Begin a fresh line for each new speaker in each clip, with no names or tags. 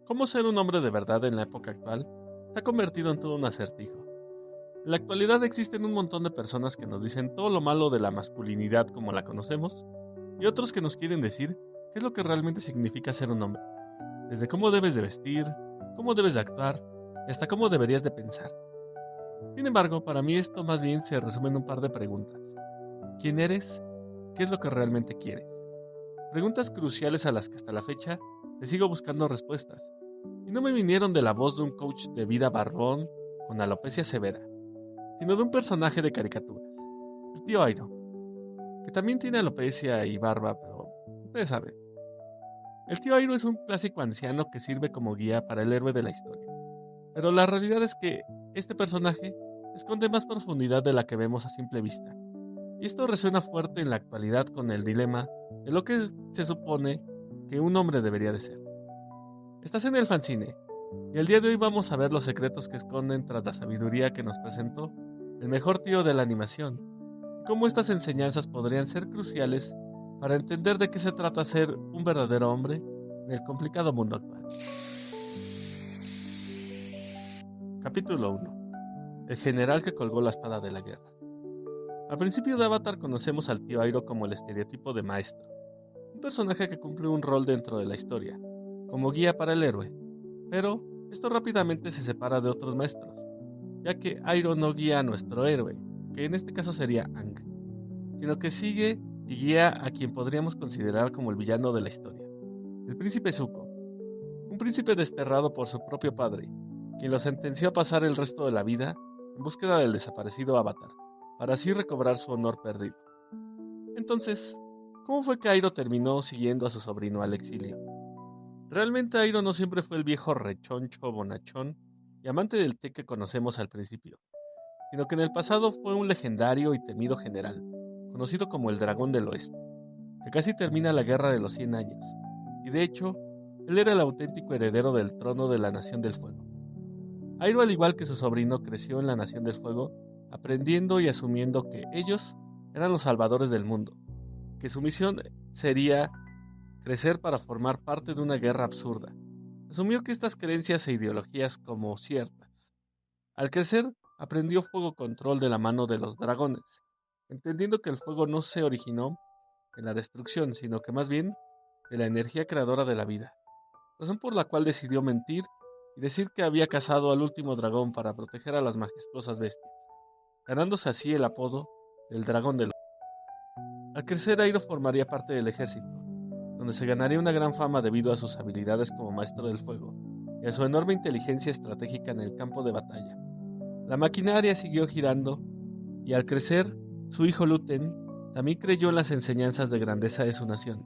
¿Cómo ser un hombre de verdad en la época actual se ha convertido en todo un acertijo? En la actualidad existen un montón de personas que nos dicen todo lo malo de la masculinidad como la conocemos y otros que nos quieren decir qué es lo que realmente significa ser un hombre, desde cómo debes de vestir, cómo debes de actuar y hasta cómo deberías de pensar. Sin embargo, para mí esto más bien se resume en un par de preguntas. ¿Quién eres? ¿Qué es lo que realmente quieres? Preguntas cruciales a las que hasta la fecha le sigo buscando respuestas. Y no me vinieron de la voz de un coach de vida barbón con alopecia severa, sino de un personaje de caricaturas, el tío Airo, que también tiene alopecia y barba, pero ustedes saben. El tío Airo es un clásico anciano que sirve como guía para el héroe de la historia, pero la realidad es que este personaje esconde más profundidad de la que vemos a simple vista, y esto resuena fuerte en la actualidad con el dilema de lo que se supone que un hombre debería de ser. Estás en el fanzine, y el día de hoy vamos a ver los secretos que esconden tras la sabiduría que nos presentó el mejor tío de la animación, y cómo estas enseñanzas podrían ser cruciales para entender de qué se trata ser un verdadero hombre en el complicado mundo actual. Capítulo 1. El general que colgó la espada de la guerra. Al principio de Avatar conocemos al tío Airo como el estereotipo de maestro, un personaje que cumple un rol dentro de la historia, como guía para el héroe, pero esto rápidamente se separa de otros maestros, ya que Airo no guía a nuestro héroe, que en este caso sería Aang, sino que sigue y guía a quien podríamos considerar como el villano de la historia, el príncipe Zuko, un príncipe desterrado por su propio padre, quien lo sentenció a pasar el resto de la vida en búsqueda del desaparecido Avatar, para así recobrar su honor perdido. Entonces, ¿cómo fue que Airo terminó siguiendo a su sobrino al exilio? Realmente Airo no siempre fue el viejo rechoncho bonachón y amante del té que conocemos al principio, sino que en el pasado fue un legendario y temido general, conocido como el Dragón del Oeste, que casi termina la Guerra de los 100 años, y de hecho, él era el auténtico heredero del trono de la Nación del Fuego. Airo, al igual que su sobrino, creció en la Nación del Fuego, aprendiendo y asumiendo que ellos eran los salvadores del mundo, que su misión sería crecer para formar parte de una guerra absurda. Asumió que estas creencias e ideologías como ciertas. Al crecer, aprendió fuego control de la mano de los dragones, entendiendo que el fuego no se originó en la destrucción, sino que más bien de la energía creadora de la vida, razón por la cual decidió mentir y decir que había cazado al último dragón para proteger a las majestuosas bestias, ganándose así el apodo del dragón del... Al crecer, Airo formaría parte del ejército, donde se ganaría una gran fama debido a sus habilidades como maestro del fuego y a su enorme inteligencia estratégica en el campo de batalla. La maquinaria siguió girando y al crecer, su hijo Luten también creyó en las enseñanzas de grandeza de su nación.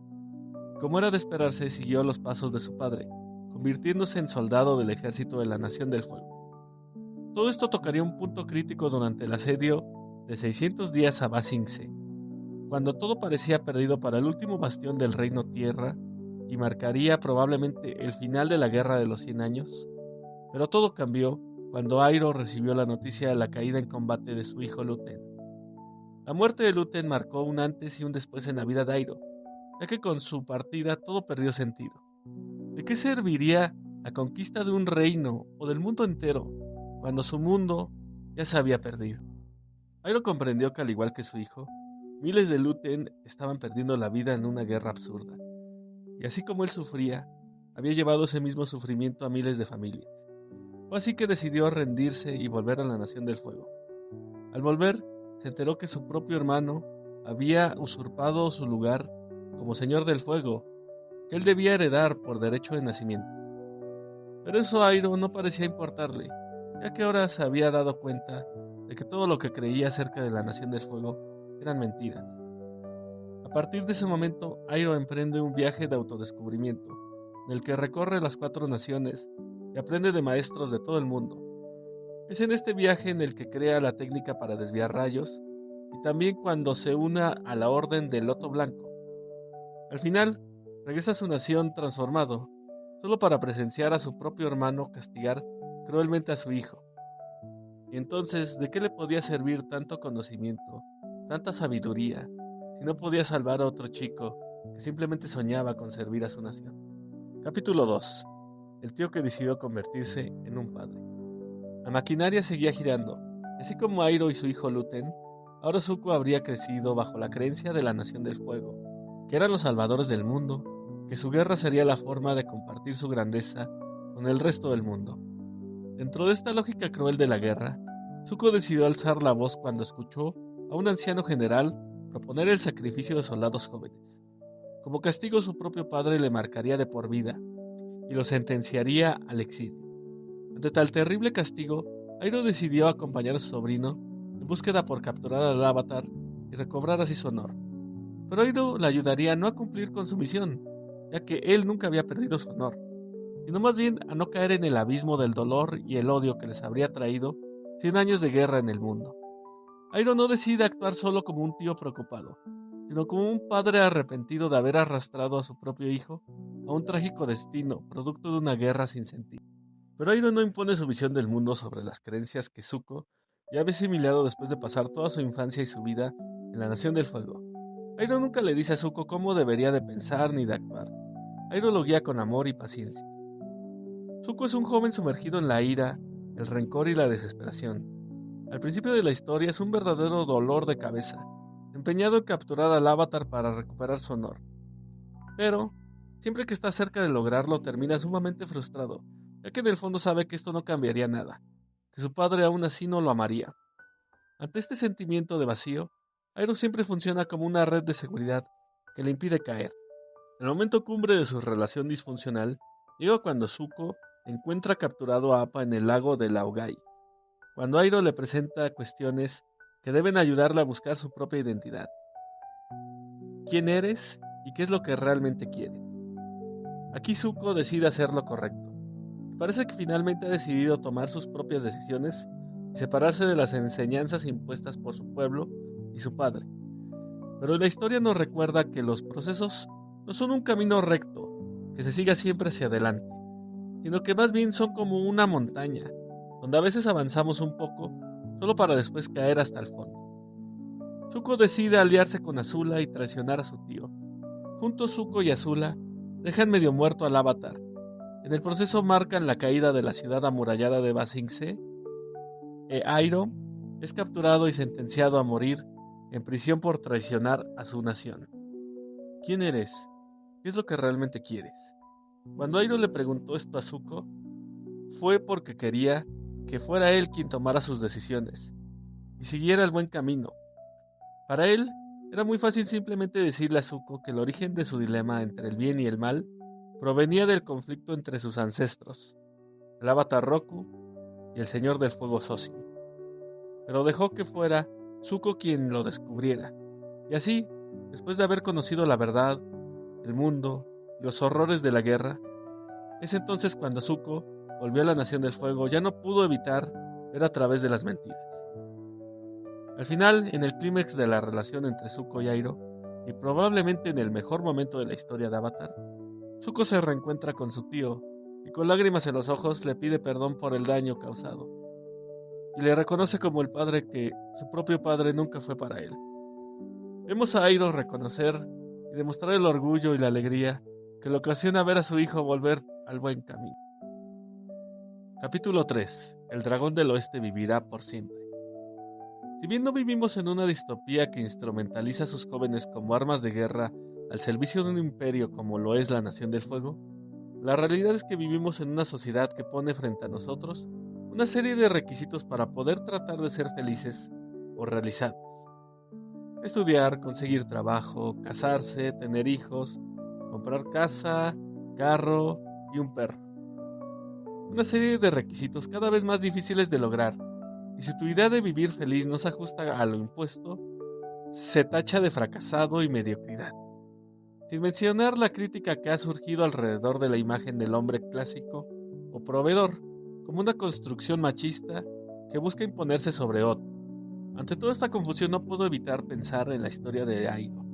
Como era de esperarse, siguió los pasos de su padre, convirtiéndose en soldado del ejército de la Nación del Fuego. Todo esto tocaría un punto crítico durante el asedio de 600 días a Ba Sing Se, cuando todo parecía perdido para el último bastión del Reino Tierra y marcaría probablemente el final de la Guerra de los 100 años. Pero todo cambió cuando Airo recibió la noticia de la caída en combate de su hijo Luten. La muerte de Luten marcó un antes y un después en la vida de Airo, ya que con su partida todo perdió sentido. ¿De qué serviría la conquista de un reino o del mundo entero cuando su mundo ya se había perdido? Airo comprendió que al igual que su hijo, miles de Luten estaban perdiendo la vida en una guerra absurda, y así como él sufría, había llevado ese mismo sufrimiento a miles de familias. Fue así que decidió rendirse y volver a la Nación del Fuego. Al volver, se enteró que su propio hermano había usurpado su lugar como Señor del Fuego, que él debía heredar por derecho de nacimiento. Pero eso a Airo no parecía importarle, ya que ahora se había dado cuenta de que todo lo que creía acerca de la Nación del Fuego eran mentiras. A partir de ese momento, Airo emprende un viaje de autodescubrimiento, en el que recorre las 4 naciones y aprende de maestros de todo el mundo. Es en este viaje en el que crea la técnica para desviar rayos y también cuando se una a la Orden del Loto Blanco. Al final, regresa a su nación transformado, solo para presenciar a su propio hermano castigar cruelmente a su hijo. Y entonces, ¿de qué le podía servir tanto conocimiento, tanta sabiduría, si no podía salvar a otro chico que simplemente soñaba con servir a su nación? Capítulo 2. el tío que decidió convertirse en un padre. La maquinaria seguía girando, y así como Airo y su hijo Luten, ahora Zuko habría crecido bajo la creencia de la Nación del Fuego, que eran los salvadores del mundo, que su guerra sería la forma de compartir su grandeza con el resto del mundo. Dentro de esta lógica cruel de la guerra, Zuko decidió alzar la voz cuando escuchó a un anciano general proponer el sacrificio de soldados jóvenes. Como castigo, su propio padre le marcaría de por vida y lo sentenciaría al exilio. Ante tal terrible castigo, Airo decidió acompañar a su sobrino en búsqueda por capturar al Avatar y recobrar así su honor. Pero Airo le ayudaría no a cumplir con su misión, ya que él nunca había perdido su honor, sino más bien a no caer en el abismo del dolor y el odio que les habría traído 100 años de guerra en el mundo. Airo no decide actuar solo como un tío preocupado, sino como un padre arrepentido de haber arrastrado a su propio hijo a un trágico destino, producto de una guerra sin sentido. Pero Airo no impone su visión del mundo sobre las creencias que Zuko ya había asimilado después de pasar toda su infancia y su vida en la Nación del Fuego. Airo nunca le dice a Zuko cómo debería de pensar ni de actuar. Airo lo guía con amor y paciencia. Zuko es un joven sumergido en la ira, el rencor y la desesperación. Al principio de la historia es un verdadero dolor de cabeza, empeñado en capturar al Avatar para recuperar su honor. Pero, siempre que está cerca de lograrlo, termina sumamente frustrado, ya que en el fondo sabe que esto no cambiaría nada, que su padre aún así no lo amaría. Ante este sentimiento de vacío, Airo siempre funciona como una red de seguridad que le impide caer. El momento cumbre de su relación disfuncional llega cuando Zuko encuentra capturado a Appa en el lago de Laogai, cuando Airo le presenta cuestiones que deben ayudarle a buscar su propia identidad. ¿Quién eres y qué es lo que realmente quieres? Aquí Zuko decide hacer lo correcto. Parece que finalmente ha decidido tomar sus propias decisiones y separarse de las enseñanzas impuestas por su pueblo y su padre. Pero la historia nos recuerda que los procesos no son un camino recto, que se siga siempre hacia adelante, sino que más bien son como una montaña, donde a veces avanzamos un poco, solo para después caer hasta el fondo. Zuko decide aliarse con Azula y traicionar a su tío. Juntos Zuko y Azula dejan medio muerto al Avatar. En el proceso marcan la caída de la ciudad amurallada de Ba Sing Se. Airo es capturado y sentenciado a morir en prisión por traicionar a su nación. ¿Quién eres? ¿Qué es lo que realmente quieres? Cuando Airo le preguntó esto a Zuko, fue porque quería que fuera él quien tomara sus decisiones y siguiera el buen camino. Para él, era muy fácil simplemente decirle a Zuko que el origen de su dilema entre el bien y el mal provenía del conflicto entre sus ancestros, el Avatar Roku y el Señor del Fuego Sozin. Pero dejó que fuera Zuko quien lo descubriera. Y así, después de haber conocido la verdad, el mundo y los horrores de la guerra, es entonces cuando Zuko volvió a la Nación del Fuego, ya no pudo evitar ver a través de las mentiras. Al final, en el clímax de la relación entre Zuko y Airo, y probablemente en el mejor momento de la historia de Avatar, Zuko se reencuentra con su tío y con lágrimas en los ojos le pide perdón por el daño causado, y le reconoce como el padre que su propio padre nunca fue para él. Vemos a Airo reconocer y demostrar el orgullo y la alegría que le ocasiona ver a su hijo volver al buen camino. Capítulo 3. El dragón del oeste vivirá por siempre. Si bien no vivimos en una distopía que instrumentaliza a sus jóvenes como armas de guerra al servicio de un imperio como lo es la Nación del Fuego, la realidad es que vivimos en una sociedad que pone frente a nosotros una serie de requisitos para poder tratar de ser felices o realizados. Estudiar, conseguir trabajo, casarse, tener hijos, comprar casa, carro y un perro. Una serie de requisitos cada vez más difíciles de lograr. Y si tu idea de vivir feliz no se ajusta a lo impuesto, se tacha de fracasado y mediocridad. Sin mencionar la crítica que ha surgido alrededor de la imagen del hombre clásico o proveedor, como una construcción machista que busca imponerse sobre otro. Ante toda esta confusión no puedo evitar pensar en la historia de Airo,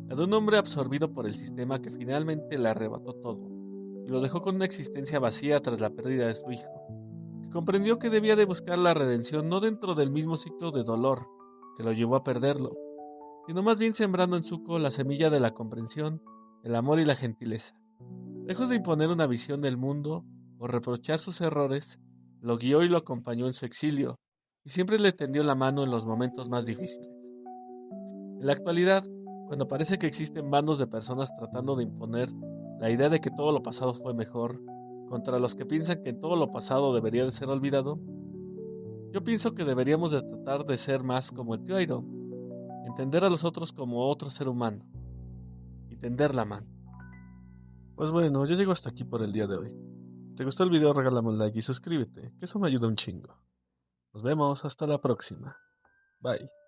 la de un hombre absorbido por el sistema que finalmente le arrebató todo, y lo dejó con una existencia vacía tras la pérdida de su hijo, que comprendió que debía de buscar la redención no dentro del mismo ciclo de dolor que lo llevó a perderlo, sino más bien sembrando en Zuko la semilla de la comprensión, el amor y la gentileza. Lejos de imponer una visión del mundo, por reprochar sus errores, lo guió y lo acompañó en su exilio, y siempre le tendió la mano en los momentos más difíciles. En la actualidad, cuando parece que existen bandos de personas tratando de imponer la idea de que todo lo pasado fue mejor, contra los que piensan que todo lo pasado debería de ser olvidado, yo pienso que deberíamos de tratar de ser más como el tío Airo, entender a los otros como otro ser humano y tender la mano. Pues bueno, yo llego hasta aquí por el día de hoy. Si te gustó el video, regálame un like y suscríbete, que eso me ayuda un chingo. Nos vemos, hasta la próxima. Bye.